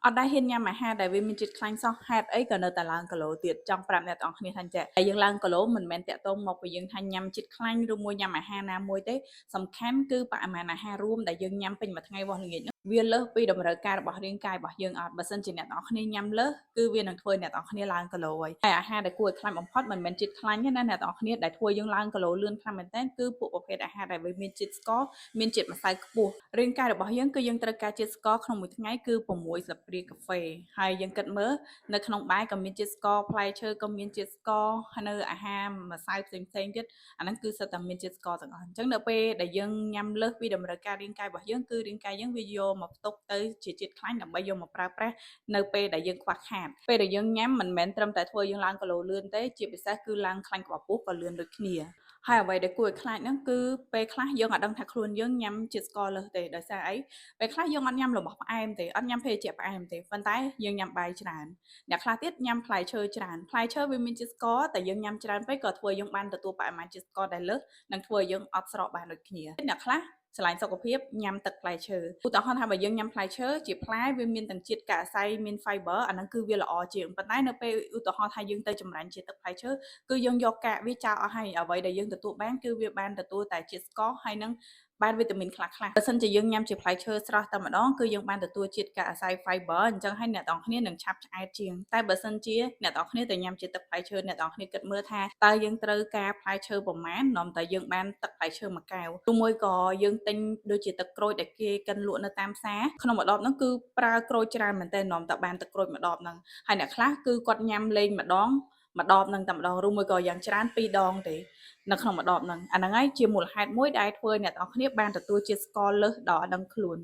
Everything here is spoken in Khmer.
អត់ដែរហ៊ានញ៉ាំអាហារដែលវាមានជាតិខ្លាញ់សោះហេតុអីក៏នៅតែឡើងគីឡូទៀតចង់ប្រាប់អ្នកទាំងអស់គ្នាថាចាតែយើងឡើងគីឡូមិនមែនតាក់ទងមកពីយើងថាញ៉ាំជាតិខ្លាញ់ឬមួយញ៉ាំអាហារណាមួយទេសំខាន់គឺបរិមាណអាហាររួមដែលយើងញ៉ាំពេញមួយថ្ងៃរបស់ល្ងាចនោះវាលើសពីតម្រូវការរបស់រាងកាយរបស់យើងអត់បើសិនជាអ្នកទាំងអស់គ្នាញ៉ាំលើសគឺវានឹងធ្វើអ្នកទាំងអស់គ្នាឡើងគីឡូហើយអាហារដែលគួរឲ្យខ្លាចបំផុតមិនមែនជាតិខ្លាញ់ទេណាអ្នកទាំងអស់គ្នាដែលធ្វើយើងឡើងគីឡូលឿនខ្លាំងមែនទែនគឺពួកប្រភេទអាហារដែលវាមានជាតិស្ករមានជាតិម្សៅខ្ពស់រាងកាយរបស់យើងគឺយើងត្រូវការជាតិស្ករក្នុងមួយថ្ងៃគឺ6ស្លាបព្រាកាហ្វេហើយយើងគិតមើលនៅក្នុងបាយក៏មានជាតិស្ករផ្លែឈើក៏មានជាតិស្ករហើយនៅអាហារម្សៅផ្សេងទៀតអាហ្នឹងគឺសិតតែមានជាតិស្ករទាំងអស់អញ្ចឹងនៅពេលដែលយើងញ៉ាំលើសពីតម្រូវការរាងកាយរបស់យើងគឺរាងកាយយើងវាយកមកផ្ទុកទៅជាជាតិខ្លាញ់ដើម្បីយកមកប្រើប្រាស់នៅពេលដែលយើងខ្វះខាតពេលដែលយើងញ៉ាំមិនមែនត្រឹមតែធ្វើយើងឡើងគីឡូលឿនទេជាពិសេសគឺឡើងខ្លាញ់ក្បាលពោះក៏លឿនដូចគ្នាហើយអ្វីដែលគួរឲ្យខ្លាចហ្នឹងគឺពេលខ្លះយើងអត់ដឹងថាខ្លួនយើងញ៉ាំជាតិស្ករលើសទេដោយសារអីពេលខ្លះយើងអត់ញ៉ាំរបស់ផ្អែមទេអត់ញ៉ាំភេសជ្ជៈផ្អែមទេប៉ុន្តែយើងញ៉ាំបាយច្រើនអ្នកខ្លះទៀតញ៉ាំផ្លែឈើច្រើនផ្លែឈើវាមានជាតិស្ករតែយើងញ៉ាំច្រើនពេកក៏ធ្វើឲ្យយើងបានទទួលបរិមាណជាតិស្ករដែលលើសនិងធ្វើឲ្យយើងអត់ស្រកបានដូចគ្នាអ្នកខ្លះឆ្លាញ់សុខភាពញ៉ាំទឹកផ្លែឈើឧទាហរណ៍ថាបើយើងញ៉ាំផ្លែឈើជាផ្លែវាមានទាំងជាតិកាក់សៃមាន fiber អាហ្នឹងគឺវាល្អជាងប៉ុន្តែនៅពេលឧទាហរណ៍ថាយើងទៅចម្រាញ់ជាទឹកផ្លែឈើគឺយើងយកកាកវាចោលអស់ហើយអ្វីដែលយើងទទួលបានគឺវាបានទទួលតែជាតិស្ករហើយនឹងបានវីតាមីនខ្លះបើសិនជាយើងញ៉ាំជាផ្លែឈើស្រស់តែម្ដងគឺយើងបានទទួលជាតិកាកអាស័យ fiber អញ្ចឹងហើយអ្នកទាំងគ្នានឹងឆាប់ឆ្អែតជាងតែបើសិនជាអ្នកទាំងគ្នាទៅញ៉ាំជាទឹកផ្លែឈើអ្នកទាំងគ្នាគិតមើលថាតើយើងត្រូវការផ្លែឈើប្រមាណនាំតែយើងបានទឹកផ្លែឈើមួយកែវឬមួយក៏យើងទិញដូចជាទឹកក្រូចដែលគេកិនលក់នៅតាមផ្សារក្នុងមួយដបហ្នឹងគឺប្រើក្រូចច្រើនមែនទែននាំតែបានទឹកក្រូចមួយដបហ្នឹងហើយអ្នកខ្លះគឺគាត់ញ៉ាំលេងម្ដងមួយដបនឹងតែម្ដងឬមួយក៏យ៉ាងច្រើន2ដងទេនៅក្នុងមួយដបហ្នឹងអាហ្នឹងហើយជាមូលហេតុមួយដែលធ្វើឲ្យអ្នកទាំងគ្នាបានទទួលជាតិស្ករលើសដល់អត់ដឹងខ្លួន